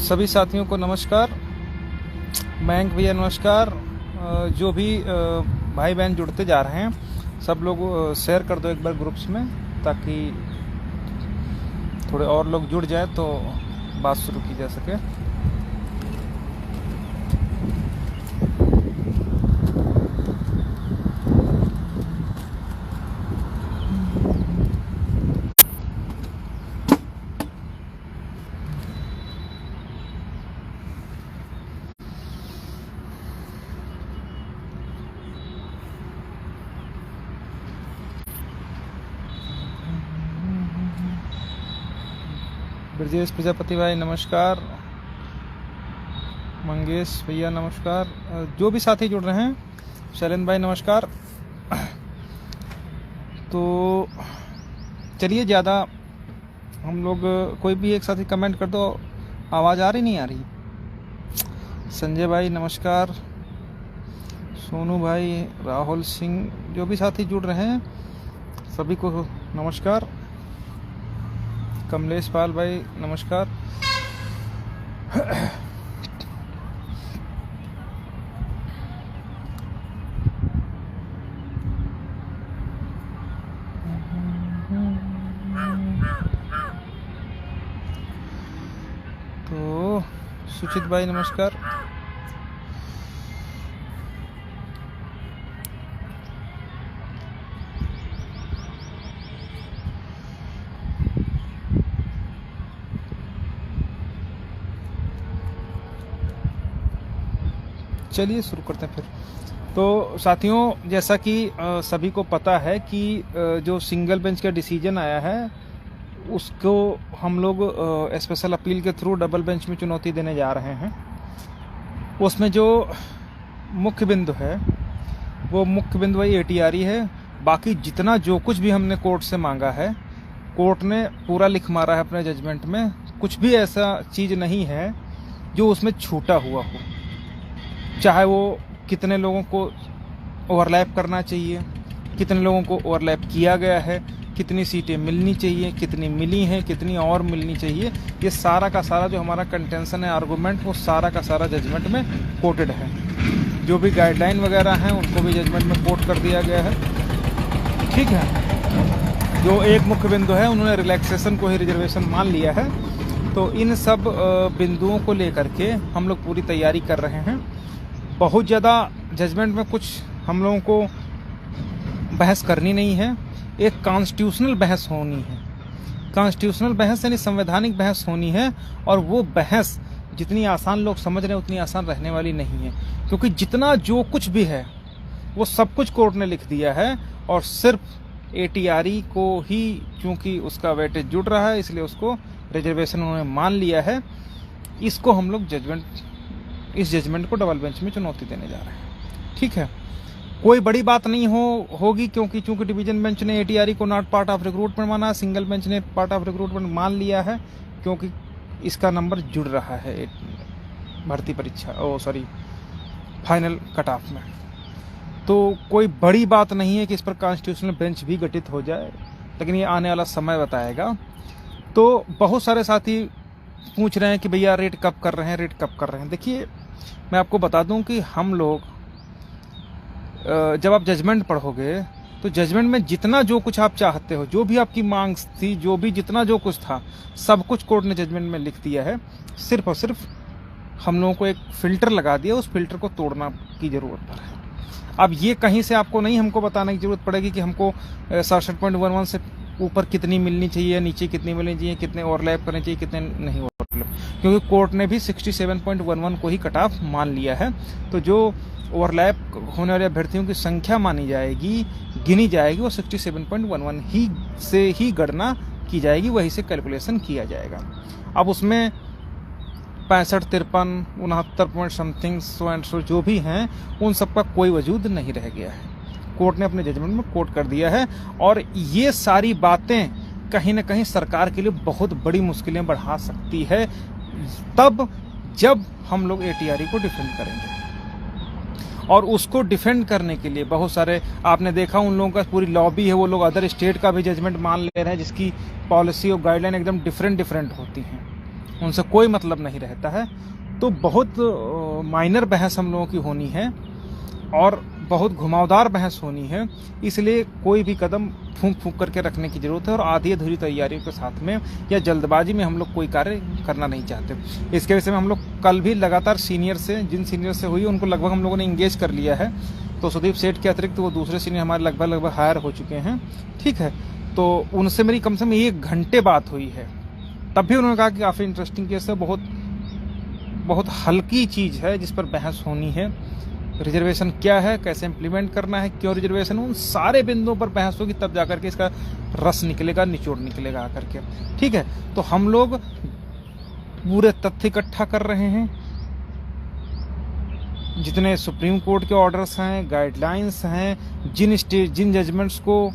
सभी साथियों को नमस्कार। मयंक भैया नमस्कार। जो भी भाई बहन जुड़ते जा रहे हैं सब लोग शेयर कर दो एक बार ग्रुप्स में, ताकि थोड़े और लोग जुड़ जाए तो बात शुरू की जा सके। ब्रजेश प्रजापति भाई नमस्कार। मंगेश भैया नमस्कार। जो भी साथी जुड़ रहे हैं, शैलेंद्र भाई नमस्कार। तो चलिए, ज़्यादा हम लोग कोई भी एक साथी कमेंट कर दो। आवाज़ आ रही नहीं आ रही? संजय भाई नमस्कार। सोनू भाई, राहुल सिंह, जो भी साथी जुड़ रहे हैं सभी को नमस्कार। कमलेश पाल भाई नमस्कार। तो सुचित भाई नमस्कार। चलिए शुरू करते हैं फिर। तो साथियों, जैसा कि सभी को पता है कि जो सिंगल बेंच का डिसीजन आया है उसको हम लोग स्पेशल अपील के थ्रू डबल बेंच में चुनौती देने जा रहे हैं। उसमें जो मुख्य बिंदु है वो मुख्य बिंदु वही ATR ही है। बाकी जितना जो कुछ भी हमने कोर्ट से मांगा है, कोर्ट ने पूरा लिख मारा है अपने जजमेंट में। कुछ भी ऐसा चीज़ नहीं है जो उसमें छूटा हुआ हो। चाहे वो कितने लोगों को ओवरलैप करना चाहिए, कितने लोगों को ओवरलैप किया गया है, कितनी सीटें मिलनी चाहिए, कितनी मिली हैं, कितनी और मिलनी चाहिए, ये सारा का सारा जो हमारा कंटेंशन है, आर्गूमेंट, वो सारा का सारा जजमेंट में कोटेड है। जो भी गाइडलाइन वगैरह हैं उनको भी जजमेंट में कोट कर दिया गया है। ठीक है। जो एक मुख्य बिंदु है, उन्होंने रिलैक्सेशन को ही रिजर्वेशन मान लिया है। तो इन सब बिंदुओं को लेकर के हम लोग पूरी तैयारी कर रहे हैं। बहुत ज़्यादा जजमेंट में कुछ हम लोगों को बहस करनी नहीं है। एक कॉन्स्टिट्यूशनल बहस होनी है। कॉन्स्टिट्यूशनल बहस यानी संवैधानिक बहस होनी है। और वो बहस जितनी आसान लोग समझ रहे हैं उतनी आसान रहने वाली नहीं है, क्योंकि जितना जो कुछ भी है वो सब कुछ कोर्ट ने लिख दिया है। और सिर्फ ATR को ही चूँकि उसका वेटेज जुड़ रहा है, इसलिए उसको रिजर्वेशन उन्होंने मान लिया है। इसको हम लोग इस जजमेंट को डबल बेंच में चुनौती देने जा रहे हैं। ठीक है। कोई बड़ी बात नहीं होगी, क्योंकि चूंकि डिवीजन बेंच ने ATR को नॉट पार्ट ऑफ रिक्रूटमेंट माना, सिंगल बेंच ने पार्ट ऑफ रिक्रूटमेंट मान लिया है, क्योंकि इसका नंबर जुड़ रहा है भर्ती परीक्षा फाइनल कट ऑफ में। तो कोई बड़ी बात नहीं है कि इस पर कॉन्स्टिट्यूशनल बेंच भी गठित हो जाए, लेकिन ये आने वाला समय बताएगा। तो बहुत सारे साथी पूछ रहे हैं कि भैया रेट कब कर रहे हैं, रेट कब कर रहे हैं। देखिए, मैं आपको बता दूं कि हम लोग जब आप जजमेंट पढ़ोगे तो जजमेंट में जितना जो कुछ आप चाहते हो, जो भी आपकी मांग थी, जो भी जितना जो कुछ था, सब कुछ कोर्ट ने जजमेंट में लिख दिया है। सिर्फ और सिर्फ हम लोगों को एक फ़िल्टर लगा दिया, उस फिल्टर को तोड़ना की ज़रूरत पर है। अब ये कहीं से आपको नहीं हमको बताने की ज़रूरत पड़ेगी कि हमको 67.11 से ऊपर कितनी मिलनी चाहिए, नीचे कितनी मिलनी चाहिए, कितने ओवरलैप करने चाहिए, कितने नहीं ओवरलैप, क्योंकि कोर्ट ने भी 67.11 को ही कट ऑफ मान लिया है। तो जो ओवरलैप होने वाले अभ्यर्थियों की संख्या मानी जाएगी, गिनी जाएगी, वो 67.11 ही से ही गणना की जाएगी, वही से कैलकुलेशन किया जाएगा। अब उसमें 65, 53, 69 पॉइंट समथिंग सो जो भी हैं, उन सब का कोई वजूद नहीं रह गया है। कोर्ट ने अपने जजमेंट में कोट कर दिया है। और ये सारी बातें कहीं ना कहीं सरकार के लिए बहुत बड़ी मुश्किलें बढ़ा सकती है, तब जब हम लोग ATR को डिफेंड करेंगे। और उसको डिफेंड करने के लिए बहुत सारे, आपने देखा उन लोगों का पूरी लॉबी है, वो लोग अदर स्टेट का भी जजमेंट मान ले रहे हैं, जिसकी पॉलिसी और गाइडलाइन एकदम डिफरेंट होती हैं। उनसे कोई मतलब नहीं रहता है। तो बहुत माइनर बहस हम लोगों की होनी है और बहुत घुमावदार बहस होनी है, इसलिए कोई भी कदम फूंक फूंक करके रखने की जरूरत है और आधी अधूरी तैयारियों के साथ में या जल्दबाजी में हम लोग कोई कार्य करना नहीं चाहते। इसके विषय में हम लोग कल भी लगातार सीनियर से, जिन सीनियर से हुई उनको लगभग हम लोगों ने इंगेज कर लिया है। तो सुदीप सेठ के अतिरिक्त वो दूसरे सीनियर हमारे लगभग हायर हो चुके हैं, ठीक है। तो उनसे मेरी कम से कम 1 घंटे बात हुई है, तब भी उन्होंने कहा कि काफ़ी इंटरेस्टिंग केस है, बहुत हल्की चीज़ है जिस पर बहस होनी है। रिजर्वेशन क्या है, कैसे इम्प्लीमेंट करना है, क्यों रिजर्वेशन, उन सारे बिंदुओं पर बहस होगी, तब जाकर के इसका रस निकलेगा, निचोड़ निकलेगा आकर के, ठीक है। तो हम लोग पूरे तथ्य इकट्ठा कर रहे हैं, जितने सुप्रीम कोर्ट के ऑर्डर्स हैं, गाइडलाइंस हैं, जिन जजमेंट्स को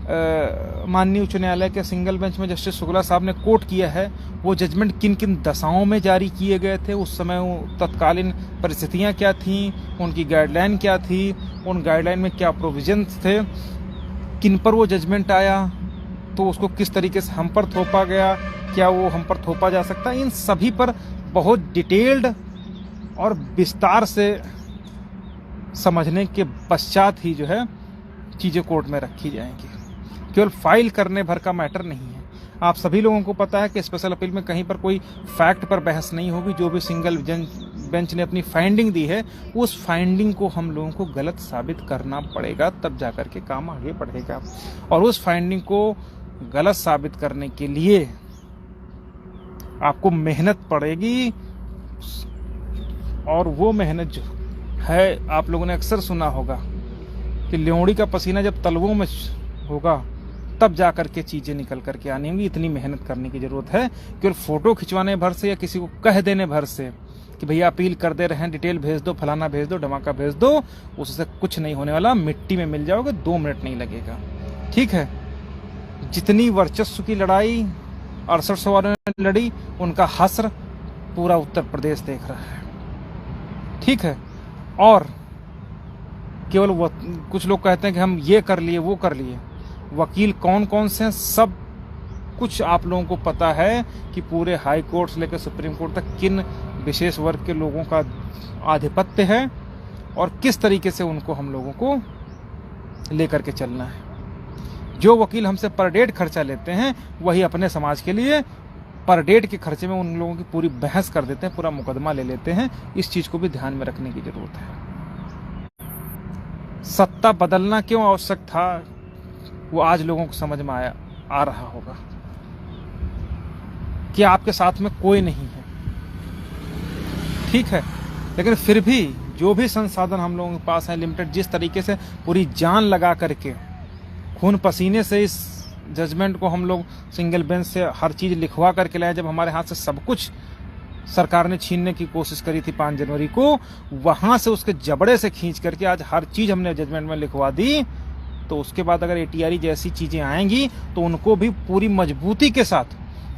माननीय उच्च न्यायालय के सिंगल बेंच में जस्टिस शुक्ला साहब ने कोट किया है, वो जजमेंट किन किन दशाओं में जारी किए गए थे, उस समय तत्कालीन परिस्थितियां क्या थीं, उनकी गाइडलाइन क्या थी, उन गाइडलाइन में क्या प्रोविजंस थे, किन पर वो जजमेंट आया, तो उसको किस तरीके से हम पर थोपा गया, क्या वो हम पर थोपा जा सकता है, इन सभी पर बहुत डिटेल्ड और विस्तार से समझने के पश्चात ही जो है चीज़ें कोर्ट में रखी जाएंगी। केवल फाइल करने भर का मैटर नहीं है। आप सभी लोगों को पता है कि स्पेशल अपील में कहीं पर कोई फैक्ट पर बहस नहीं होगी। जो भी सिंगल बेंच ने अपनी फाइंडिंग दी है, उस फाइंडिंग को हम लोगों को गलत साबित करना पड़ेगा, तब जाकर के काम आगे बढ़ेगा। और उस फाइंडिंग को गलत साबित करने के लिए आपको मेहनत पड़ेगी, और वो मेहनत जो है, आप लोगों ने अक्सर सुना होगा कि ल्योड़ी का पसीना जब तलवों में होगा तब जाकर के चीज़ें निकल करके आनी होंगी। इतनी मेहनत करने की ज़रूरत है। केवल फ़ोटो खिंचवाने भर से या किसी को कह देने भर से कि भैया अपील कर दे रहे हैं, डिटेल भेज दो, फलाना भेज दो, धमाका भेज दो, उससे कुछ नहीं होने वाला। मिट्टी में मिल जाओगे, 2 मिनट नहीं लगेगा, ठीक है। जितनी वर्चस्व की लड़ाई 68 सवारों ने लड़ी, उनका हस्र पूरा उत्तर प्रदेश देख रहा है, ठीक है। और केवल कुछ लोग कहते हैं कि हम ये कर लिए, वो कर लिए। वकील कौन कौन से हैं, सब कुछ आप लोगों को पता है कि पूरे हाई कोर्ट से लेकर सुप्रीम कोर्ट तक किन विशेष वर्ग के लोगों का आधिपत्य है और किस तरीके से उनको हम लोगों को लेकर के चलना है। जो वकील हमसे पर डेट खर्चा लेते हैं, वही अपने समाज के लिए पर डेट के खर्चे में उन लोगों की पूरी बहस कर देते हैं, पूरा मुकदमा ले लेते हैं। इस चीज़ को भी ध्यान में रखने की जरूरत है। सत्ता बदलना क्यों आवश्यक था, वो आज लोगों को समझ में आ रहा होगा कि आपके साथ में कोई नहीं है, ठीक है। लेकिन फिर भी जो भी संसाधन हम लोगों के पास है लिमिटेड, जिस तरीके से पूरी जान लगा करके खून पसीने से इस जजमेंट को हम लोग सिंगल बेंच से हर चीज़ लिखवा करके लाए, जब हमारे हाथ से सब कुछ सरकार ने छीनने की कोशिश करी थी 5 जनवरी को, वहां से उसके जबड़े से खींच करके आज हर चीज़ हमने जजमेंट में लिखवा दी। तो उसके बाद अगर एटीआरई जैसी चीज़ें आएंगी तो उनको भी पूरी मजबूती के साथ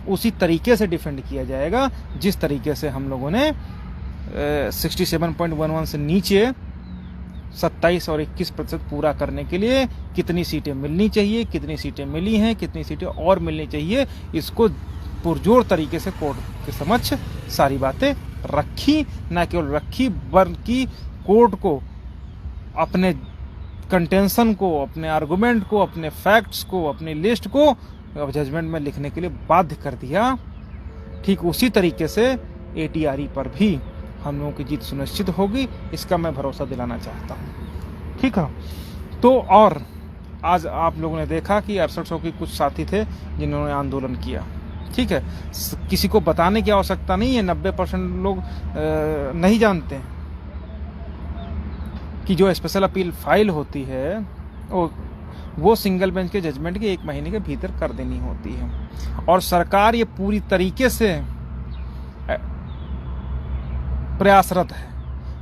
उसी तरीके से डिफेंड किया जाएगा, जिस तरीके से हम लोगों ने 67.11 से नीचे 27 और 21% पूरा करने के लिए कितनी सीटें मिलनी चाहिए, कितनी सीटें मिली हैं, कितनी सीटें और मिलनी चाहिए, इसको पुरजोर तरीके से कोर्ट के समक्ष सारी बातें रखी। न केवल रखी, बल्कि कोर्ट को अपने कंटेंशन को, अपने आर्गुमेंट को, अपने फैक्ट्स को, अपनी लिस्ट को जजमेंट में लिखने के लिए बाध्य कर दिया। ठीक उसी तरीके से एटीआरई पर भी हम लोगों की जीत सुनिश्चित होगी, इसका मैं भरोसा दिलाना चाहता हूँ, ठीक है। तो और आज आप लोगों ने देखा कि 6800 के कुछ साथी थे जिन्होंने आंदोलन किया, ठीक है। किसी को बताने की आवश्यकता नहीं है, 90% लोग नहीं जानते हैं कि जो स्पेशल अपील फाइल होती है वो सिंगल बेंच के जजमेंट के 1 महीने के भीतर कर देनी होती है। और सरकार ये पूरी तरीके से प्रयासरत है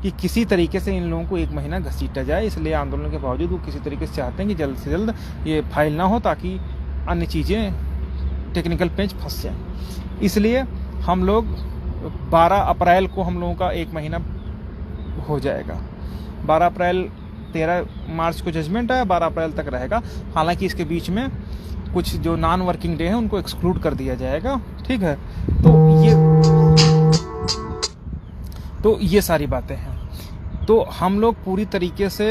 कि किसी तरीके से इन लोगों को 1 महीना घसीटा जाए। इसलिए आंदोलन के बावजूद वो किसी तरीके से चाहते हैं कि जल्द से जल्द ये फाइल ना हो, ताकि अन्य चीज़ें टेक्निकल पेंच फंस जाए। इसलिए हम लोग 12 अप्रैल को हम लोगों का 1 महीना हो जाएगा। 12 अप्रैल 13 मार्च को जजमेंट आया, 12 अप्रैल तक रहेगा। हालांकि इसके बीच में कुछ जो नॉन वर्किंग डे हैं उनको एक्सक्लूड कर दिया जाएगा, ठीक है। तो ये सारी बातें हैं। तो हम लोग पूरी तरीके से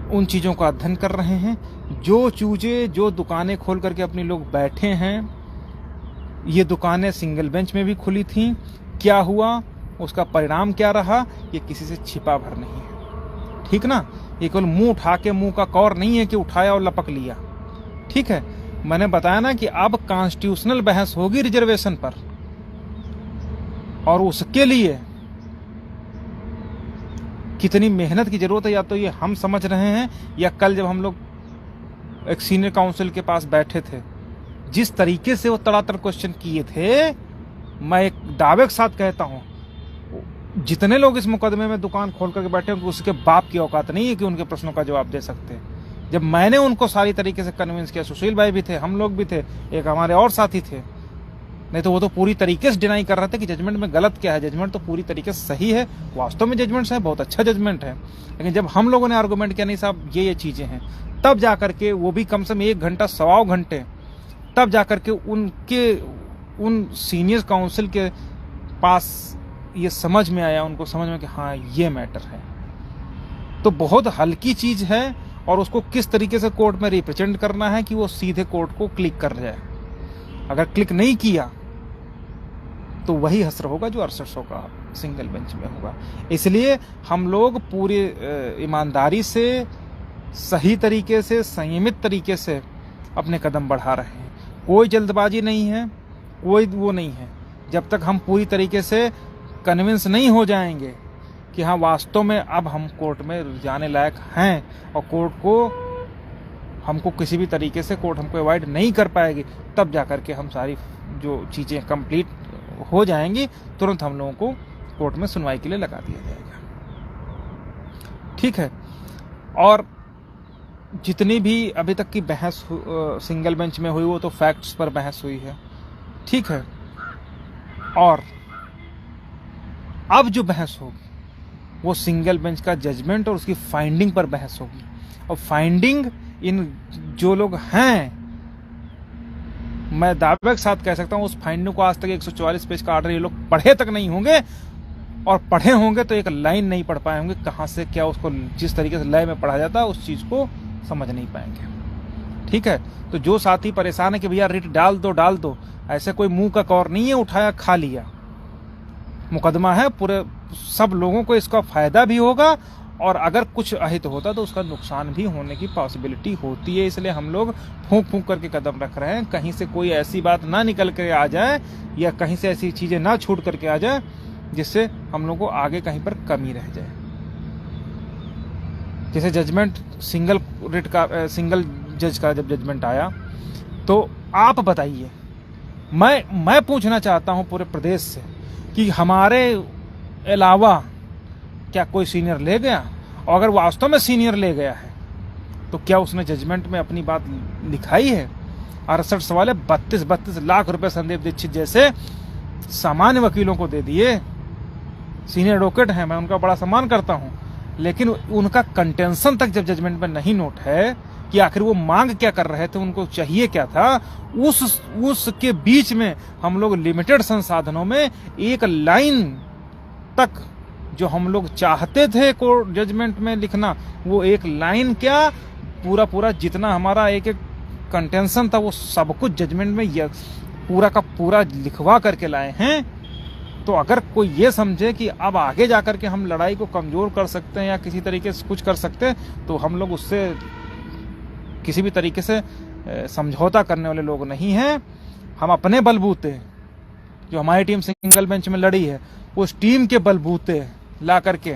उन चीज़ों का अध्ययन कर रहे हैं। जो चूजे जो दुकानें खोल करके अपने लोग बैठे हैं, ये दुकानें सिंगल बेंच में भी खुली थीं, क्या हुआ, उसका परिणाम क्या रहा, ये किसी से छिपा भर नहीं है। ठीक ना, ये केवल मुंह उठा के, मुंह का कौर नहीं है कि उठाया और लपक लिया। ठीक है, मैंने बताया ना कि अब कॉन्स्टिट्यूशनल बहस होगी रिजर्वेशन पर, और उसके लिए कितनी मेहनत की जरूरत है, या तो ये हम समझ रहे हैं, या कल जब हम लोग एक सीनियर काउंसिल के पास बैठे थे, जिस तरीके से वो तड़ातड़ क्वेश्चन किए थे, मैं एक दावे के साथ कहता हूं, जितने लोग इस मुकदमे में दुकान खोल करके बैठे हैं, उसके बाप की औकात नहीं है कि उनके प्रश्नों का जवाब दे सकते हैं। जब मैंने उनको सारी तरीके से कन्विंस किया, सुशील भाई भी थे, हम लोग भी थे, एक हमारे और साथी थे, नहीं तो वो तो पूरी तरीके से डिनाई कर रहे थे कि जजमेंट में गलत क्या है। जजमेंट तो पूरी तरीके से सही है, वास्तव में जजमेंट है, बहुत अच्छा जजमेंट है। लेकिन जब हम लोगों ने आर्गूमेंट किया, नहीं साहब ये चीजें हैं, तब जाकर के, वो भी कम से कम 1 घंटा 1.25 घंटे, तब जाकर के उन सीनियर काउंसिल के पास ये समझ में आया, उनको समझ में कि हाँ ये मैटर है। तो बहुत हल्की चीज है, और उसको किस तरीके से कोर्ट में रिप्रेजेंट करना है कि वो सीधे कोर्ट को क्लिक कर जाए। अगर क्लिक नहीं किया तो वही हसर होगा जो 6800 का सिंगल बेंच में होगा। इसलिए हम लोग पूरी ईमानदारी से, सही तरीके से, संयमित तरीके से अपने कदम बढ़ा रहे हैं। कोई जल्दबाजी नहीं है, कोई वो नहीं है। जब तक हम पूरी तरीके से कन्विंस नहीं हो जाएंगे कि हाँ वास्तव में अब हम कोर्ट में जाने लायक हैं, और कोर्ट को हमको किसी भी तरीके से, कोर्ट हमको अवॉइड नहीं कर पाएगी, तब जाकर के हम सारी जो चीज़ें कंप्लीट हो जाएंगी, तुरंत हम लोगों को कोर्ट में सुनवाई के लिए लगा दिया जाएगा। ठीक है। और जितनी भी अभी तक की बहस सिंगल बेंच में हुई, वो तो फैक्ट्स पर बहस हुई है। ठीक है। और अब जो बहस होगी वो सिंगल बेंच का जजमेंट और उसकी फाइंडिंग पर बहस होगी। और फाइंडिंग इन जो लोग हैं, मैं दावे के साथ कह सकता हूं, उस फाइंडिंग को आज तक 144 पेज का आर्डर ये लोग पढ़े तक नहीं होंगे, और पढ़े होंगे तो एक लाइन नहीं पढ़ पाए होंगे, कहां से क्या, उसको जिस तरीके से लय में पढ़ा जाता है उस चीज को समझ नहीं पाएंगे। ठीक है। तो जो साथी परेशान है कि भैया रिट डाल दो, ऐसे कोई मुंह का कौर नहीं है, उठाया खा लिया। मुकदमा है, पूरे सब लोगों को इसका फायदा भी होगा, और अगर कुछ अहित होता तो उसका नुकसान भी होने की पॉसिबिलिटी होती है। इसलिए हम लोग फूंक फूंक करके कदम रख रहे हैं, कहीं से कोई ऐसी बात ना निकल कर आ जाए, या कहीं से ऐसी चीजें ना छूट करके आ जाए जिससे हम लोग को आगे कहीं पर कमी रह जाए। जैसे जजमेंट सिंगल जज का जब जजमेंट आया, तो आप बताइए, मैं पूछना चाहता हूं पूरे प्रदेश से कि हमारे अलावा क्या कोई सीनियर ले गया? और अगर वास्तव में सीनियर ले गया है तो क्या उसने जजमेंट में अपनी बात लिखाई है? 68 सवाल 32 लाख रुपए संदीप दीक्षित जैसे सामान्य वकीलों को दे दिए। सीनियर एडवोकेट हैं, मैं उनका बड़ा सम्मान करता हूं, लेकिन उनका कंटेंशन तक जब जजमेंट में नहीं नोट है कि आखिर वो मांग क्या कर रहे थे, उनको चाहिए क्या था, उसके बीच में हम लोग लिमिटेड संसाधनों में एक लाइन तक जो हम लोग चाहते थे कोर्ट जजमेंट में लिखना, वो एक लाइन क्या, पूरा जितना हमारा एक कंटेंशन था वो सब कुछ जजमेंट में पूरा का पूरा लिखवा करके लाए हैं। तो अगर कोई ये समझे कि अब आगे जाकर के हम लड़ाई को कमजोर कर सकते हैं या किसी तरीके से कुछ कर सकते हैं, तो हम लोग उससे किसी भी तरीके से समझौता करने वाले लोग नहीं हैं। हम अपने बलबूते, जो हमारी टीम सिंगल बेंच में लड़ी है, उस टीम के बलबूते ला करके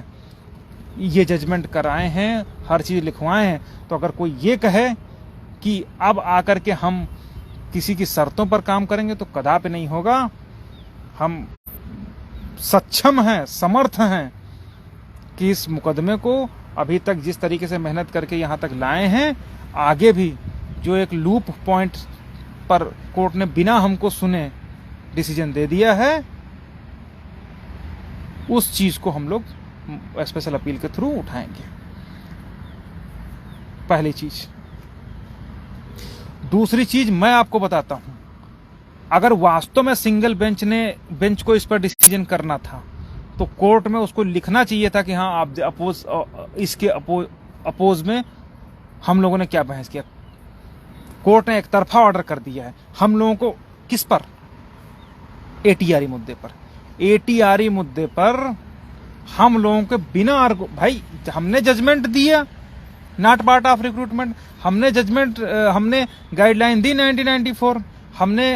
ये जजमेंट कराए हैं, हर चीज लिखवाए हैं। तो अगर कोई ये कहे कि अब आकर के हम किसी की शर्तों पर काम करेंगे, तो कदापि नहीं होगा। हम सक्षम हैं, समर्थ हैं कि इस मुकदमे को अभी तक जिस तरीके से मेहनत करके यहां तक लाए हैं, आगे भी जो एक लूप पॉइंट पर कोर्ट ने बिना हमको सुने डिसीजन दे दिया है, उस चीज को हम लोग स्पेशल अपील के थ्रू उठाएंगे। पहली चीज। दूसरी चीज मैं आपको बताता हूं, अगर वास्तव में सिंगल बेंच को इस पर डिसीजन करना था तो कोर्ट में उसको लिखना चाहिए था कि हाँ आप इसके अपोज में हम लोगों ने क्या बहस किया। कोर्ट ने एक तरफा ऑर्डर कर दिया है हम लोगों को, किस पर? एटीआरई मुद्दे पर। एटीआरई मुद्दे पर हम लोगों के बिना भाई हमने जजमेंट दिया, नॉट पार्ट ऑफ रिक्रूटमेंट, हमने गाइडलाइन दी 1994, हमने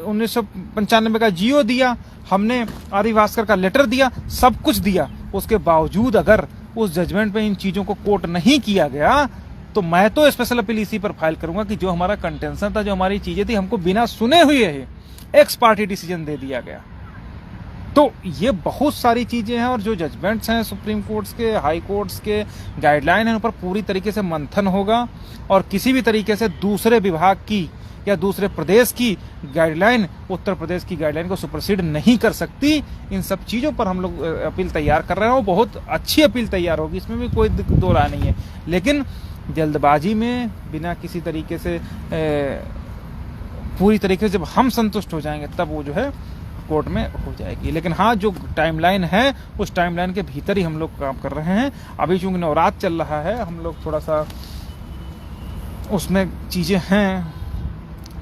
1995 का जियो दिया, हमने आर भास्कर का लेटर दिया, सब कुछ दिया। उसके बावजूद अगर उस जजमेंट में इन चीजों को कोट नहीं किया गया तो मैं तो स्पेशल अपील इसी पर फाइल करूंगा कि जो हमारा कंटेंशन था, जो हमारी चीजें थी, हमको बिना सुने हुए ही एक्स पार्टी डिसीजन दे दिया गया। तो ये बहुत सारी चीजें हैं और जो जजमेंट्स हैं सुप्रीम कोर्ट्स के, हाई कोर्ट्स के, गाइडलाइन है, उन पर पूरी तरीके से मंथन होगा और किसी भी तरीके से दूसरे विभाग की या दूसरे प्रदेश की गाइडलाइन उत्तर प्रदेश की गाइडलाइन को सुपरसीड नहीं कर सकती। इन सब चीजों पर हम लोग अपील तैयार कर रहे हैं, वो बहुत अच्छी अपील तैयार होगी, इसमें भी कोई दो राय नहीं है। लेकिन जल्दबाजी में बिना किसी तरीके से पूरी तरीके से जब हम संतुष्ट हो जाएंगे तब वो जो है कोर्ट में हो जाएगी। लेकिन हाँ, जो टाइमलाइन है उस टाइमलाइन के भीतर ही हम लोग काम कर रहे हैं। अभी चूंकि नवरात्र चल रहा है, हम लोग थोड़ा सा उसमें चीजें हैं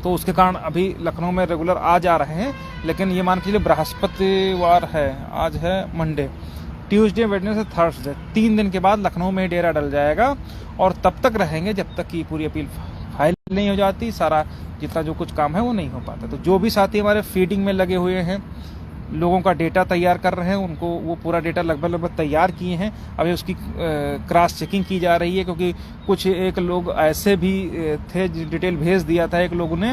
तो उसके कारण अभी लखनऊ में रेगुलर आ जा रहे हैं। लेकिन ये मान के चलिए बृहस्पतिवार है, आज है मंडे, ट्यूसडे, वेडनेसडे, थर्सडे, 3 दिन के बाद लखनऊ में डेरा डल जाएगा और तब तक रहेंगे जब तक कि पूरी अपील फाइल नहीं हो जाती, सारा जितना जो कुछ काम है वो नहीं हो पाता। तो जो भी साथी हमारे फीडिंग में लगे हुए हैं, लोगों का डेटा तैयार कर रहे हैं, उनको वो पूरा डेटा लगभग तैयार किए हैं। अभी उसकी क्रॉस चेकिंग की जा रही है, क्योंकि कुछ एक लोग ऐसे भी थे, डिटेल भेज दिया था एक लोगों ने,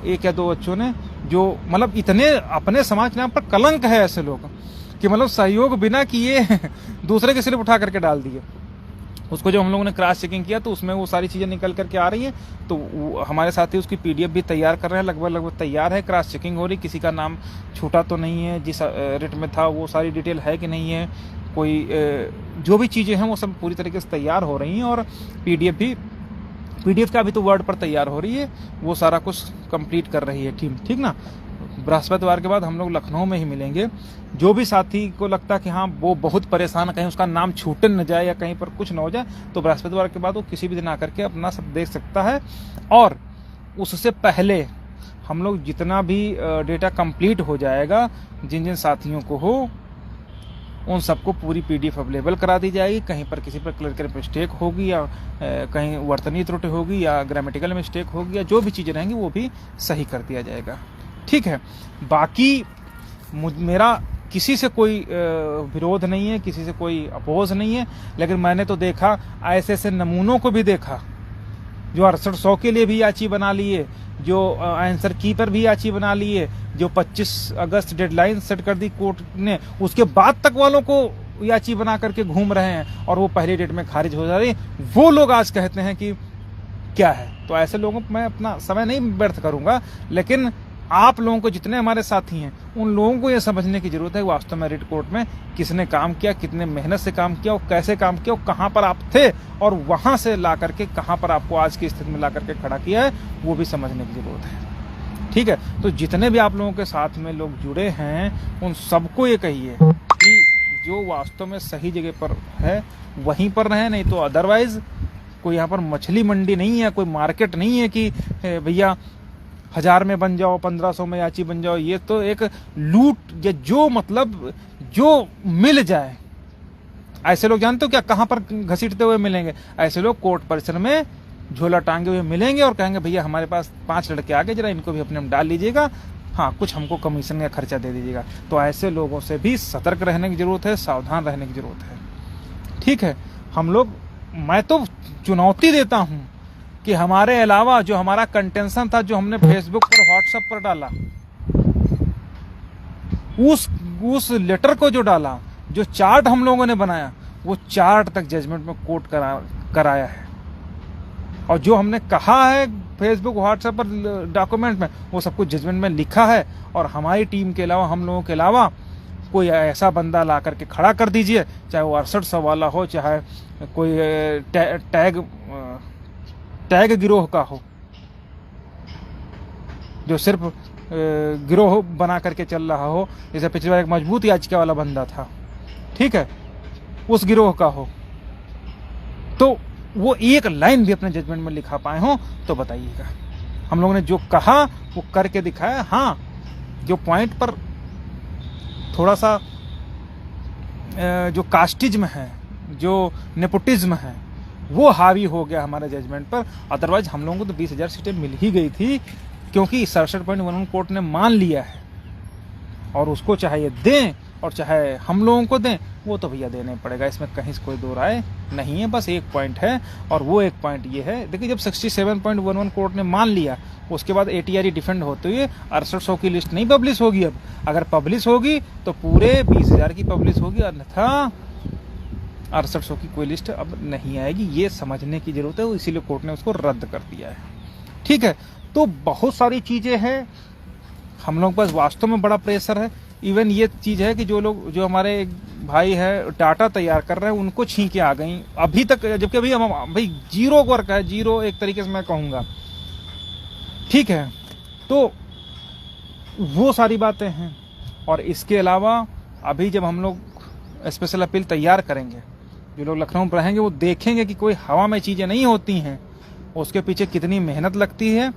एक या दो बच्चों ने, जो मतलब इतने अपने समाज के नाम पर कलंक है ऐसे लोग कि मतलब सहयोग बिना किए दूसरे के स्लिप उठा करके डाल दिए। उसको जब हम लोगों ने क्रॉस चेकिंग किया तो उसमें वो सारी चीज़ें निकल करके आ रही हैं। तो हमारे साथी उसकी पीडीएफ भी तैयार कर रहे हैं, लगभग तैयार है, क्रॉस चेकिंग हो रही, किसी का नाम छूटा तो नहीं है, जिस रेट में था वो सारी डिटेल है कि नहीं है, कोई जो भी चीज़ें हैं वो सब पूरी तरीके से तैयार हो रही हैं। और पीडीएफ का अभी तो वर्ड पर तैयार हो रही है, वो सारा कुछ कंप्लीट कर रही है टीम, ठीक ना। बृहस्पतिवार के बाद हम लोग लखनऊ में ही मिलेंगे। जो भी साथी को लगता है कि हाँ वो बहुत परेशान है, कहीं उसका नाम छूटे न जाए या कहीं पर कुछ न हो जाए, तो बृहस्पतिवार के बाद वो किसी भी दिन आकर के अपना सब देख सकता है। और उससे पहले हम लोग जितना भी डेटा कंप्लीट हो जाएगा, जिन जिन साथियों को हो उन सबको पूरी पीडीएफ अवेलेबल करा दी जाएगी। कहीं पर किसी पर क्लियर मिस्टेक होगी या कहीं वर्तनीय त्रुटि होगी या ग्रामेटिकल मिस्टेक होगी या जो भी चीज़ें रहेंगी वो भी सही कर दिया जाएगा, ठीक है। बाकी मेरा किसी से कोई विरोध नहीं है, किसी से कोई अपोज नहीं है। लेकिन मैंने तो देखा, ऐसे नमूनों को भी देखा जो 6800 के लिए भी याची बना लिए, जो आंसर की पर भी याची बना लिए, जो 25 अगस्त डेडलाइन सेट कर दी कोर्ट ने, उसके बाद तक वालों को याची बना करके घूम रहे हैं और वो पहली डेट में खारिज हो जा रही है। वो लोग आज कहते हैं कि क्या है। तो ऐसे लोगों को मैं अपना समय नहीं व्यर्थ करूंगा। लेकिन आप लोगों को, जितने हमारे साथी हैं, उन लोगों को यह समझने की जरूरत है कि वास्तव में रिट कोर्ट में किसने काम किया, कितने मेहनत से काम किया, और कैसे काम किया, और कहां पर आप थे और वहां से ला करके कहां पर आपको आज की स्थिति में ला करके खड़ा किया है, वो भी समझने की जरूरत है, ठीक है। तो जितने भी आप लोगों के साथ में लोग जुड़े हैं उन सबको ये कहिए कि जो वास्तव में सही जगह पर है वहीं पर रहे, नहीं तो अदरवाइज कोई यहाँ पर मछली मंडी नहीं है, कोई मार्केट नहीं है कि भैया 1000 में बन जाओ, 1500 में याची बन जाओ। ये तो एक लूट, या जो मतलब जो मिल जाए। ऐसे लोग जानते हो क्या कहां पर घसीटते हुए मिलेंगे? ऐसे लोग कोर्ट परिसर में झोला टांगे हुए मिलेंगे और कहेंगे भैया हमारे पास 5 लड़के आ गए, जरा इनको भी अपने में डाल लीजिएगा, हाँ कुछ हमको कमीशन का खर्चा दे दीजिएगा। तो ऐसे लोगों से भी सतर्क रहने की जरूरत है, सावधान रहने की जरूरत है, ठीक है। हम लोग, मैं तो चुनौती देता हूं कि हमारे अलावा जो हमारा कंटेंशन था, जो हमने फेसबुक पर, व्हाट्सएप पर डाला, उस लेटर को जो डाला, जो चार्ट हम लोगों ने बनाया, वो चार्ट तक जजमेंट में कोट कराया है। और जो हमने कहा है फेसबुक व्हाट्सएप पर डॉक्यूमेंट में, वो सब कुछ जजमेंट में लिखा है। और हमारी टीम के अलावा, हम लोगों के अलावा कोई ऐसा बंदा ला करके खड़ा कर दीजिए, चाहे वो 6800 वाला हो, चाहे कोई टैग गिरोह का हो, जो सिर्फ गिरोह बना करके चल रहा हो, जैसे पिछली बार एक मजबूत याचिका वाला बंदा था, ठीक है, उस गिरोह का हो, तो वो एक लाइन भी अपने जजमेंट में लिखा पाए हो तो बताइएगा। हम लोगों ने जो कहा वो करके दिखाया। हाँ, जो पॉइंट पर थोड़ा सा जो कास्टिज्म है, जो नेपोटिज्म है, वो हावी हो गया हमारे जजमेंट पर। अदरवाइज हम लोगों को तो 20,000 सीटें मिल ही गई थी, क्योंकि 67.11 कोर्ट ने मान लिया है, और उसको चाहे ये दें और चाहे हम लोगों को दें, वो तो भैया देने पड़ेगा, इसमें कहीं से कोई दो राय नहीं है। बस एक पॉइंट है, और वो एक पॉइंट ये है, देखिए जब 67.11 कोर्ट ने मान लिया, उसके बाद ATRE डिफेंड होते हुए 6800 की लिस्ट नहीं पब्लिश होगी। अब अगर पब्लिश होगी तो पूरे 20,000 की पब्लिश होगी, अन्यथा 6800 की कोई लिस्ट अब नहीं आएगी। ये समझने की जरूरत है, इसीलिए कोर्ट ने उसको रद्द कर दिया है। ठीक है, तो बहुत सारी चीजें हैं, हम लोग पास वास्तव में बड़ा प्रेशर है। इवन ये चीज है कि जो हमारे भाई है डाटा तैयार कर रहे हैं, उनको छींके आ गई अभी तक, जबकि अभी हम भाई जीरो वर्क है, जीरो एक तरीके से मैं कहूंगा। ठीक है, तो वो सारी बातें हैं। और इसके अलावा अभी जब हम लोग स्पेशल अपील तैयार करेंगे, जो लोग लखनऊ में रहेंगे वो देखेंगे कि कोई हवा में चीजें नहीं होती हैं, उसके पीछे कितनी मेहनत लगती है।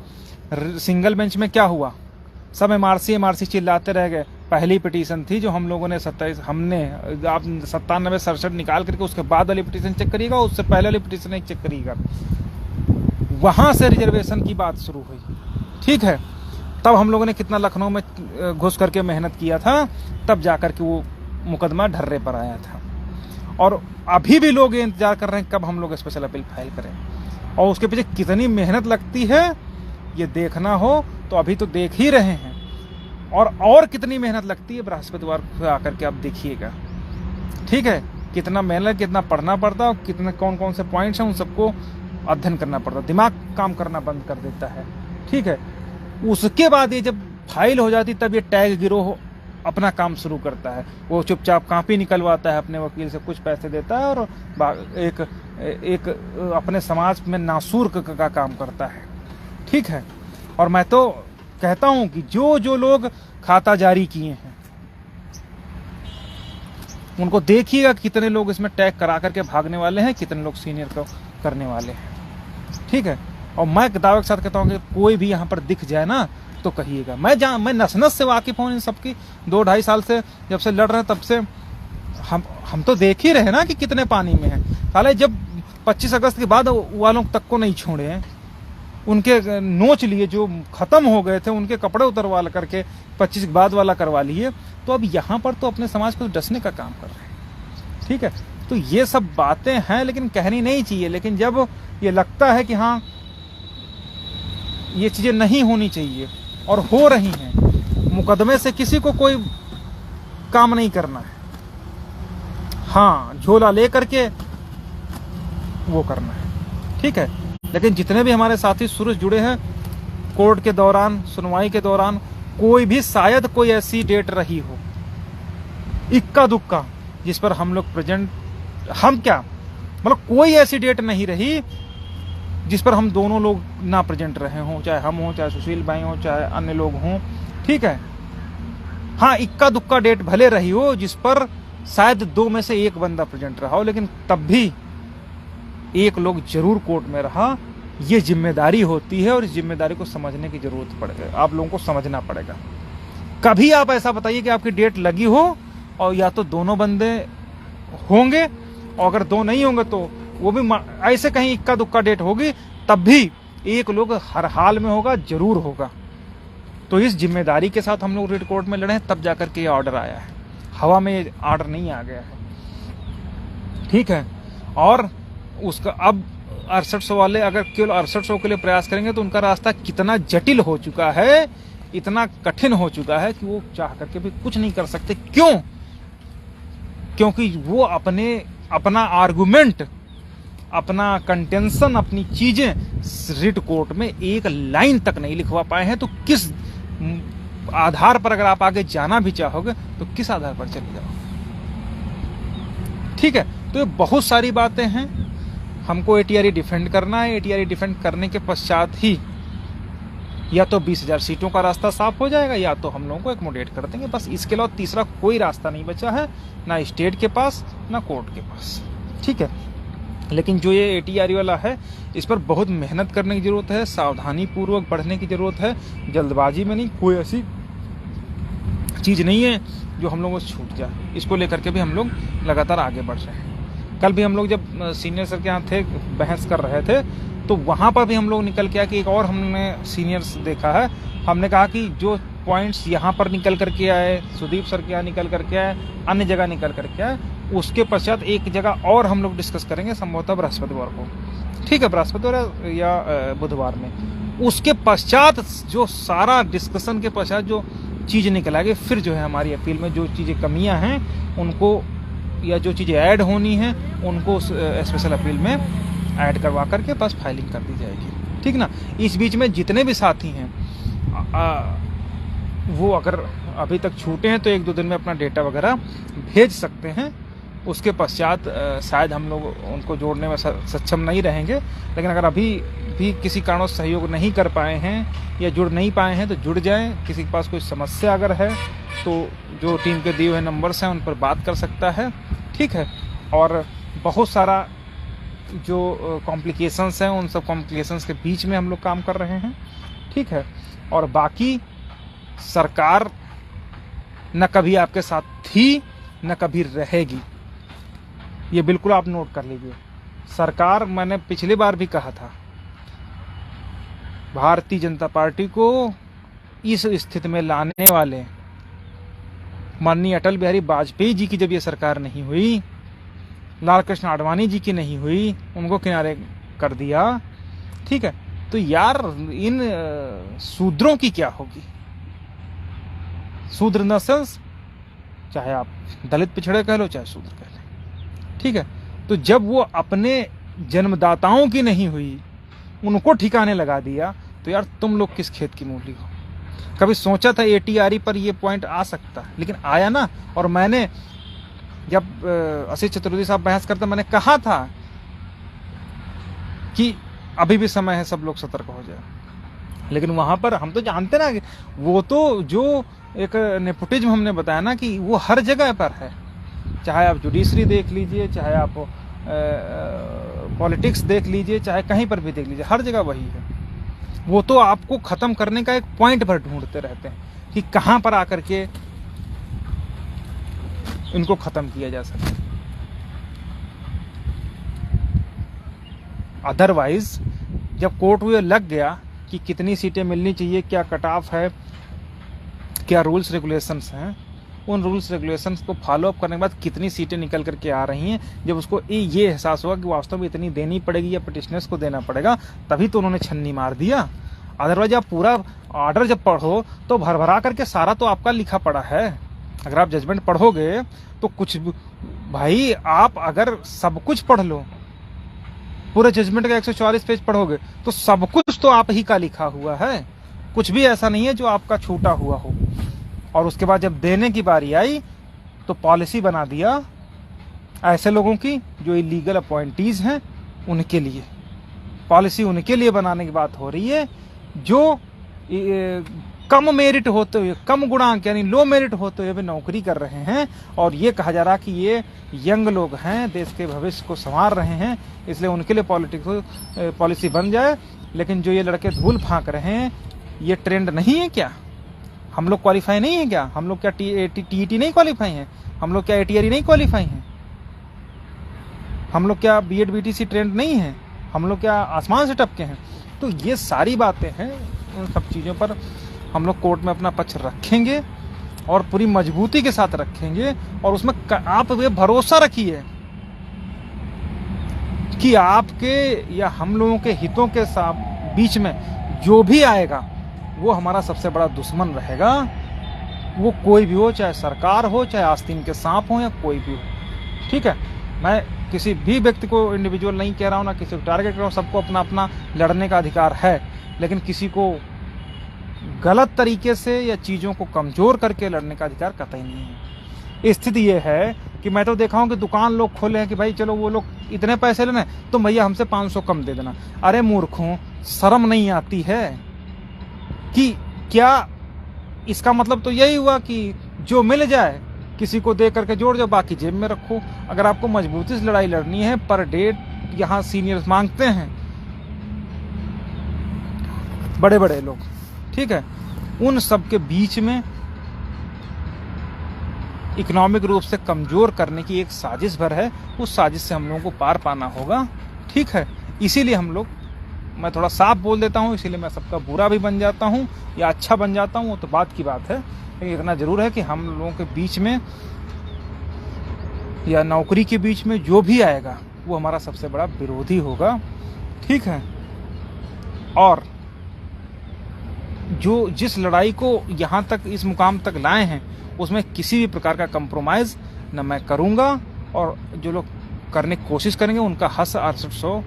सिंगल बेंच में क्या हुआ, सब MRC चिल्लाते रह गए। पहली पिटीशन थी जो हम लोगों ने 27 हमने आप 97-67 निकाल करके उसके बाद वाली पिटीशन चेक करिएगा, उससे पहले वाली पिटीशन एक चेक करिएगा, वहां से रिजर्वेशन की बात शुरू हुई। ठीक है, तब हम लोगों ने कितना लखनऊ में घुस करके मेहनत किया था, तब जाकर के वो मुकदमा ढर्रे पर आया था। और अभी भी लोग इंतजार कर रहे हैं कब हम लोग स्पेशल अपील फाइल करें, और उसके पीछे कितनी मेहनत लगती है ये देखना हो तो अभी तो देख ही रहे हैं, और कितनी मेहनत लगती है बृहस्पतिवार को आकर के आप देखिएगा। ठीक है, कितना मेहनत, कितना पढ़ना पड़ता है, और कितने कौन कौन से पॉइंट्स हैं उन सबको अध्ययन करना पड़ता है, दिमाग काम करना बंद कर देता है। ठीक है, उसके बाद ये जब फाइल हो जाती तब ये टैग गिरोह अपना काम शुरू करता है। वो चुपचाप कॉपी निकलवाता है अपने वकील से, कुछ पैसे देता है, और एक अपने समाज में नासूर का काम करता है। ठीक है, और मैं तो कहता हूं कि जो लोग खाता जारी किए हैं उनको देखिएगा कितने लोग इसमें टैग करा करके भागने वाले हैं, कितने लोग सीनियर को करने वाले हैं। ठीक है, और मैं दावे के साथ कहता हूं कि कोई भी यहाँ पर दिख जाए ना तो कहिएगा। मैं नस-नस से वाकिफ हूं इन सबकी, 2-2.5 साल से जब से लड़ रहे हैं तब से हम तो देख ही रहे ना कि कितने पानी में है। साले जब 25 अगस्त के बाद वालों तक को नहीं छोड़े हैं, उनके नोच लिए, जो खत्म हो गए थे उनके कपड़े उतरवा करके 25 के बाद वाला करवा लिए, तो अब यहाँ पर तो अपने समाज को डसने का काम कर रहे हैं। ठीक है, तो ये सब बातें हैं, लेकिन कहनी नहीं चाहिए। लेकिन जब ये लगता है कि हाँ ये चीजें नहीं होनी चाहिए और हो रही हैं, मुकदमे से किसी को कोई काम नहीं करना है, हाँ झोला ले करके वो करना है। ठीक है, लेकिन जितने भी हमारे साथी सूरज जुड़े हैं, कोर्ट के दौरान, सुनवाई के दौरान कोई भी शायद कोई ऐसी डेट रही हो इक्का दुक्का जिस पर हम लोग प्रेजेंट, हम क्या मतलब कोई ऐसी डेट नहीं रही जिस पर हम दोनों लोग ना प्रेजेंट रहे हों, चाहे हम हों, चाहे सुशील भाई हों, चाहे अन्य लोग हों। ठीक है, हाँ इक्का दुक्का डेट भले रही हो जिस पर शायद 2 में से 1 बंदा प्रेजेंट रहा हो, लेकिन तब भी एक लोग जरूर कोर्ट में रहा। ये जिम्मेदारी होती है और इस जिम्मेदारी को समझने की जरूरत पड़ेगी, आप लोगों को समझना पड़ेगा। कभी आप ऐसा बताइए कि आपकी डेट लगी हो और या तो दोनों बंदे होंगे, और अगर 2 नहीं होंगे तो वो भी ऐसे कहीं इक्का दुक्का डेट होगी, तब भी एक लोग हर हाल में होगा, जरूर होगा। तो इस जिम्मेदारी के साथ हम लोग रिट कोर्ट में लड़े हैं, तब जाकर के ये ऑर्डर आया है, हवा में ये ऑर्डर नहीं आ गया है। ठीक है, और उसका अब 6800 वाले अगर केवल 6800 के लिए प्रयास करेंगे तो उनका रास्ता कितना जटिल हो चुका है, इतना कठिन हो चुका है कि वो चाह करके भी कुछ नहीं कर सकते। क्यों? क्योंकि वो अपना आर्गुमेंट, अपना कंटेंशन, अपनी चीजें रिट कोर्ट में एक लाइन तक नहीं लिखवा पाए हैं। तो किस आधार पर अगर आप आगे जाना भी चाहोगे तो किस आधार पर चले जाओ? ठीक है, तो ये बहुत सारी बातें हैं। हमको ATRE डिफेंड करना है, ATRE डिफेंड करने के पश्चात ही या तो 20,000 सीटों का रास्ता साफ हो जाएगा, या तो हम लोगों को एकोमोडेट कर देंगे। बस इसके अलावा तीसरा कोई रास्ता नहीं बचा है, ना स्टेट के पास ना कोर्ट के पास। ठीक है, लेकिन जो ये ATRE वाला है, इस पर बहुत मेहनत करने की ज़रूरत है, सावधानी पूर्वक बढ़ने की ज़रूरत है, जल्दबाजी में नहीं। कोई ऐसी चीज़ नहीं है जो हम लोगों से छूट जाए। इसको लेकर के भी हम लोग लगातार आगे बढ़ रहे हैं। कल भी हम लोग जब सीनियर सर के यहाँ थे, बहस कर रहे थे, तो वहाँ पर भी हम लोग निकल के आए कि एक और हमने सीनियर्स देखा है। हमने कहा कि जो पॉइंट्स यहाँ पर निकल करके आए, सुदीप सर के यहाँ निकल करके आए, अन्य जगह निकल करके आए, उसके पश्चात एक जगह और हम लोग डिस्कस करेंगे, संभवतः बृहस्पतिवार को। ठीक है, बृहस्पतिवार या बुधवार में। उसके पश्चात जो सारा डिस्कशन के पश्चात जो चीज़ निकल आएगी, फिर जो है हमारी अपील में जो चीज़ें कमियां हैं उनको, या जो चीज़ें ऐड होनी हैं उनको स्पेशल अपील में ऐड करवा करके बस फाइलिंग कर दी जाएगी। ठीक ना। इस बीच में जितने भी साथी हैं वो अगर अभी तक छूटे हैं तो 1-2 दिन में अपना डेटा वगैरह भेज सकते हैं। उसके पश्चात शायद हम लोग उनको जोड़ने में सक्षम नहीं रहेंगे, लेकिन अगर अभी भी किसी कारणों से सहयोग नहीं कर पाए हैं या जुड़ नहीं पाए हैं तो जुड़ जाएं। किसी के पास कोई समस्या अगर है तो जो टीम के दिए हुए नंबर्स हैं उन पर बात कर सकता है। ठीक है, और बहुत सारा जो कॉम्प्लिकेशंस हैं उन सब कॉम्प्लिकेशंस के बीच में हम लोग काम कर रहे हैं। ठीक है, और बाकी सरकार न कभी आपके साथ थी न कभी रहेगी, ये बिल्कुल आप नोट कर लीजिए। सरकार, मैंने पिछली बार भी कहा था, भारतीय जनता पार्टी को इस स्थिति में लाने वाले माननीय अटल बिहारी वाजपेयी जी की जब ये सरकार नहीं हुई, लाल कृष्ण आडवाणी जी की नहीं हुई, उनको किनारे कर दिया। ठीक है, तो यार इन शूद्रों की क्या होगी। शूद्र नस्ल्स, चाहे आप दलित पिछड़े कह लो चाहे शूद्र कह लें। ठीक है, तो जब वो अपने जन्मदाताओं की नहीं हुई, उनको ठिकाने लगा दिया, तो यार तुम लोग किस खेत की मूली हो। कभी सोचा था ATRE पर ये पॉइंट आ सकता, लेकिन आया ना। और मैंने जब असित चतुर्वेदी साहब बहस करते, मैंने कहा था कि अभी भी समय है, सब लोग सतर्क हो जाए। लेकिन वहां पर हम तो जानते ना कि वो तो जो एक नेपोटिज्म हमने बताया ना कि वो हर जगह पर है। चाहे आप जुडिशरी देख लीजिए, चाहे आप पॉलिटिक्स देख लीजिए, चाहे कहीं पर भी देख लीजिए, हर जगह वही है। वो तो आपको खत्म करने का एक पॉइंट पर ढूंढते रहते हैं कि कहां पर आकर के इनको खत्म किया जा सके। अदरवाइज जब कोर्ट में लग गया कि कितनी सीटें मिलनी चाहिए, क्या कट ऑफ है, क्या रूल्स रेगुलेशंस हैं, उन रूल्स रेगुलेशंस को फॉलो अप करने के बाद कितनी सीटें निकल करके आ रही हैं, जब उसको ये एहसास हुआ कि वास्तव में इतनी देनी पड़ेगी या पिटिशनर्स को देना पड़ेगा, तभी तो उन्होंने छन्नी मार दिया। अदरवाइज आप पूरा ऑर्डर जब पढ़ो तो भरभरा करके सारा तो आपका लिखा पड़ा है। अगर आप जजमेंट पढ़ोगे तो कुछ भाई, आप अगर सब कुछ पढ़ लो, पूरे जजमेंट का 144 पेज पढ़ोगे तो सब कुछ तो आप ही का लिखा हुआ है, कुछ भी ऐसा नहीं है जो आपका छूटा हुआ हो। और उसके बाद जब देने की बारी आई तो पॉलिसी बना दिया ऐसे लोगों की जो इलीगल अपॉइंटीज हैं, उनके लिए पॉलिसी, उनके लिए बनाने की बात हो रही है जो कम मेरिट होते हुए, कम गुणांक यानी लो मेरिट होते हुए भी नौकरी कर रहे हैं। और ये कहा जा रहा कि ये यंग लोग हैं, देश के भविष्य को संवार रहे हैं, इसलिए उनके लिए पॉलिसी बन जाए। लेकिन जो ये लड़के धूल फांक रहे हैं, ये ट्रेंड नहीं है क्या? हम लोग क्वालिफाई नहीं है क्या? हम लोग क्या TET नहीं क्वालिफाई हैं? हम लोग क्या ATRE नहीं क्वालिफाई हैं? हम लोग क्या BEd BTC ट्रेंड नहीं है? हम लोग क्या आसमान से टपके हैं? तो ये सारी बातें हैं, उन सब चीज़ों पर हम लोग कोर्ट में अपना पक्ष रखेंगे और पूरी मजबूती के साथ रखेंगे। और उसमें आप ये भरोसा रखिए कि आपके या हम लोगों के हितों के साथ बीच में जो भी आएगा वो हमारा सबसे बड़ा दुश्मन रहेगा। वो कोई भी हो, चाहे सरकार हो, चाहे आस्तीन के सांप हो, या कोई भी हो। ठीक है, मैं किसी भी व्यक्ति को इंडिविजुअल नहीं कह रहा हूँ, ना किसी को टारगेट कर रहा हूँ। सबको अपना अपना लड़ने का अधिकार है, लेकिन किसी को गलत तरीके से या चीज़ों को कमज़ोर करके लड़ने का अधिकार कतई नहीं है। स्थिति ये है कि मैं तो देखा हूँ कि दुकान लोग खोले हैं कि भाई चलो वो लोग इतने पैसे लेना है तो भैया हमसे 500 कम दे देना। अरे मूर्खों, शर्म नहीं आती है? कि क्या इसका मतलब तो यही हुआ कि जो मिल जाए किसी को दे करके जोड़ जाओ, बाकी जेब में रखो। अगर आपको मजबूती से लड़ाई लड़नी है, पर डे यहाँ सीनियर्स मांगते हैं बड़े बड़े लोग, ठीक है, उन सब के बीच में इकोनॉमिक रूप से कमजोर करने की एक साजिश भर है। उस साजिश से हम लोगों को पार पाना होगा, ठीक है। इसीलिए हम लोग, मैं थोड़ा साफ बोल देता हूँ, इसीलिए मैं सबका बुरा भी बन जाता हूँ या अच्छा बन जाता हूँ, वो तो बात की बात है, लेकिन इतना जरूर है कि हम लोगों के बीच में या नौकरी के बीच में जो भी आएगा वो हमारा सबसे बड़ा विरोधी होगा, ठीक है। और जो जिस लड़ाई को यहाँ तक, इस मुकाम तक लाए हैं, उसमें किसी भी प्रकार का कंप्रोमाइज़ न मैं करूँगा, और जो लोग करने की कोशिश करेंगे उनका हश्र 6800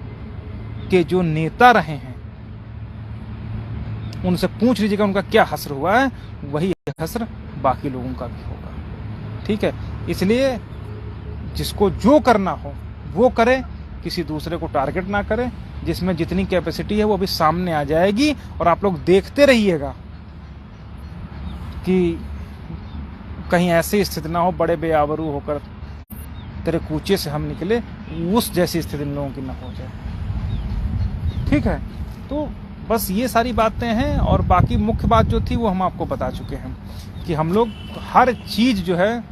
के जो नेता रहे हैं उनसे पूछ लीजिएगा उनका क्या हश्र हुआ है, वही हश्र बाकी लोगों का भी होगा, ठीक है। इसलिए जिसको जो करना हो वो करे, किसी दूसरे को टारगेट ना करे। जिसमें जितनी कैपेसिटी है वो भी सामने आ जाएगी, और आप लोग देखते रहिएगा कि कहीं ऐसी स्थिति ना हो बड़े बेआबरू होकर तेरे कूचे से हम निकले, उस जैसी स्थिति लोगों की ना हो जाए, ठीक है। तो बस ये सारी बातें हैं, और बाकी मुख्य बात जो थी वो हम आपको बता चुके हैं कि हम लोग हर चीज़ जो है,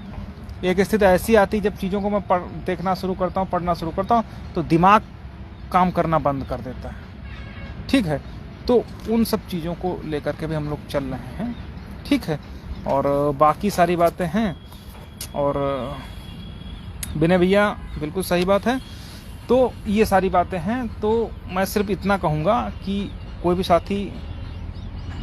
एक स्थिति ऐसी आती जब चीज़ों को मैं देखना शुरू करता हूँ, पढ़ना शुरू करता हूँ, तो दिमाग काम करना बंद कर देता है, ठीक है। तो उन सब चीज़ों को लेकर के भी हम लोग चल रहे हैं, ठीक है। और बाकी सारी बातें हैं, और विनय भैया बिल्कुल सही बात है। तो ये सारी बातें हैं। तो मैं सिर्फ इतना कहूँगा कि कोई भी साथी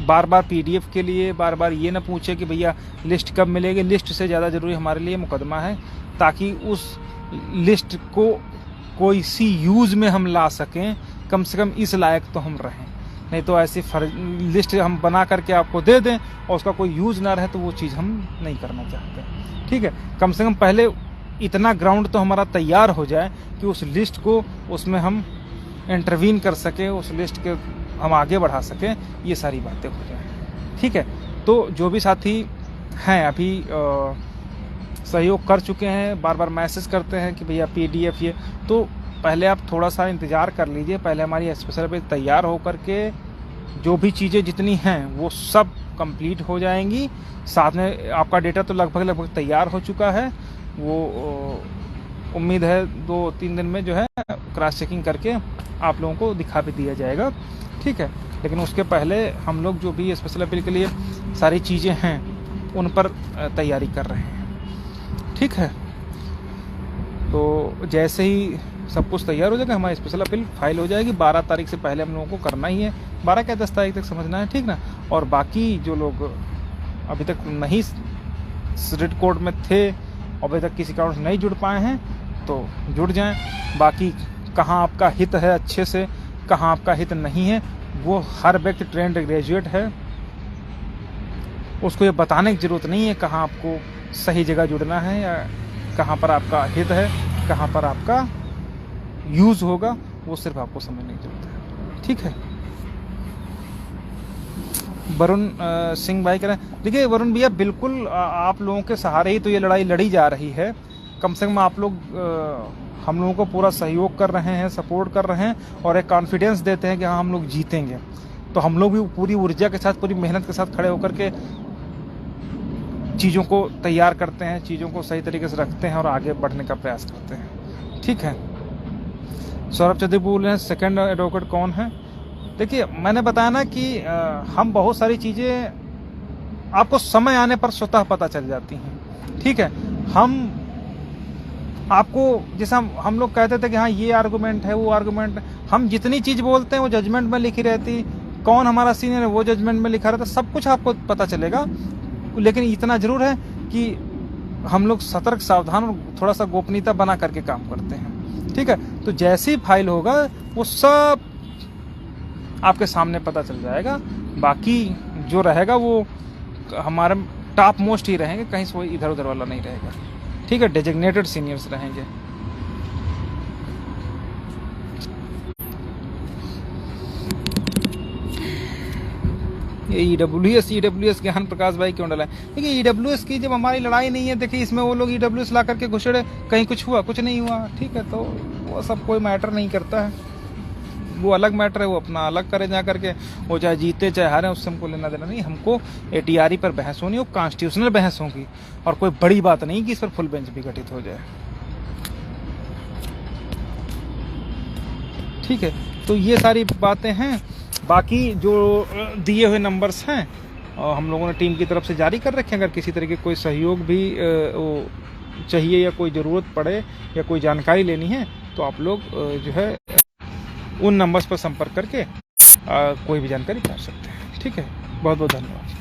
बार बार पीडीएफ के लिए बार बार ये ना पूछे कि भैया लिस्ट कब मिलेगी। लिस्ट से ज़्यादा ज़रूरी हमारे लिए मुकदमा है, ताकि उस लिस्ट को कोई सी यूज़ में हम ला सकें, कम से कम इस लायक तो हम रहें। नहीं तो ऐसी लिस्ट हम बना करके आपको दे दें और उसका कोई यूज़ ना रहे, तो वो चीज़ हम नहीं करना चाहते, ठीक है। कम से कम पहले इतना ग्राउंड तो हमारा तैयार हो जाए कि उस लिस्ट को, उसमें हम इंटरवीन कर सकें, उस लिस्ट के हम आगे बढ़ा सकें, ये सारी बातें हो जाएं, ठीक है। तो जो भी साथी हैं अभी सहयोग कर चुके हैं, बार बार मैसेज करते हैं कि भैया पीडीएफ ये, तो पहले आप थोड़ा सा इंतज़ार कर लीजिए। पहले हमारी स्पेशल पे तैयार हो करके जो भी चीज़ें जितनी हैं वो सब कंप्लीट हो जाएंगी। साथ में आपका डेटा तो लगभग तैयार हो चुका है, वो उम्मीद है 2-3 दिन में जो है क्रॉस चेकिंग करके आप लोगों को दिखा भी दिया जाएगा, ठीक है। लेकिन उसके पहले हम लोग जो भी स्पेशल अपील के लिए सारी चीज़ें हैं उन पर तैयारी कर रहे हैं, ठीक है। तो जैसे ही सब कुछ तैयार हो जाएगा हमारी स्पेशल अपील फाइल हो जाएगी। 12 तारीख से पहले हम लोगों को करना ही है, 12 क्या 10 तारीख तक समझना है, ठीक ना। और बाकी जो लोग अभी तक नहीं सिट कोड में थे और अभी तक किसी कारण से नहीं जुड़ पाए हैं तो जुड़ जाएं। बाकी कहाँ आपका हित है अच्छे से, कहाँ आपका हित नहीं है, वो हर व्यक्ति ट्रेंड ग्रेजुएट है, उसको ये बताने की ज़रूरत नहीं है कहाँ आपको सही जगह जुड़ना है या कहाँ पर आपका हित है, कहाँ पर आपका यूज़ होगा, वो सिर्फ आपको समझने की ज़रूरत है, ठीक है। वरुण सिंह भाई कह रहे हैं, देखिए वरुण भैया बिल्कुल आप लोगों के सहारे ही तो ये लड़ाई लड़ी जा रही है। कम से कम आप लोग हम लोगों को पूरा सहयोग कर रहे हैं, सपोर्ट कर रहे हैं और एक कॉन्फिडेंस देते हैं कि हाँ हम लोग जीतेंगे। तो हम लोग भी पूरी ऊर्जा के साथ, पूरी मेहनत के साथ खड़े होकर के चीज़ों को तैयार करते हैं, चीज़ों को सही तरीके से रखते हैं और आगे बढ़ने का प्रयास करते हैं, ठीक है। सौरभ चौधरी बोल रहे हैं सेकंड एडवोकेट कौन है। देखिए मैंने बताया ना कि हम बहुत सारी चीज़ें आपको समय आने पर स्वतः पता चल जाती हैं, ठीक है। हम आपको जैसा हम लोग कहते थे कि हाँ ये आर्गूमेंट है, वो आर्गूमेंट, हम जितनी चीज़ बोलते हैं वो जजमेंट में लिखी रहती, कौन हमारा सीनियर है वो जजमेंट में लिखा रहता, सब कुछ आपको पता चलेगा। लेकिन इतना ज़रूर है कि हम लोग सतर्क, सावधान और थोड़ा सा गोपनीयता बना करके काम करते हैं, ठीक है। तो जैसी फाइल होगा वो सब आपके सामने पता चल जाएगा। बाकी जो रहेगा वो हमारे टॉप मोस्ट ही रहेंगे, कहीं से कोई इधर उधर वाला नहीं रहेगा, ठीक है। डेजिग्नेटेड सीनियर्स रहेंगे। ये ईडब्ल्यूएस ज्ञान प्रकाश भाई क्यों डाला है? देखिए ईडब्ल्यूएस की जब हमारी लड़ाई नहीं है, देखिए इसमें वो लोग ईडब्ल्यूएस ला करके घुसड़े, कहीं कुछ हुआ कुछ नहीं हुआ, ठीक है, तो वो सब कोई मैटर नहीं करता है, वो अलग मैटर है, वो अपना अलग करे जा करके, वो चाहे जीते चाहे हारे, उससे हमको लेना देना नहीं। हमको एटीआरई पर बहस होनी, वो कॉन्स्टिट्यूशनल बहस होगी, और कोई बड़ी बात नहीं कि इस पर फुल बेंच भी गठित हो जाए, ठीक है। तो ये सारी बातें हैं। बाकी जो दिए हुए नंबर्स हैं हम लोगों ने टीम की तरफ से जारी कर रखे हैं। अगर किसी तरह के कोई सहयोग भी चाहिए या कोई ज़रूरत पड़े या कोई जानकारी लेनी है तो आप लोग जो है उन नंबर्स पर संपर्क करके कोई भी जानकारी पा सकते हैं, ठीक है। बहुत बहुत धन्यवाद।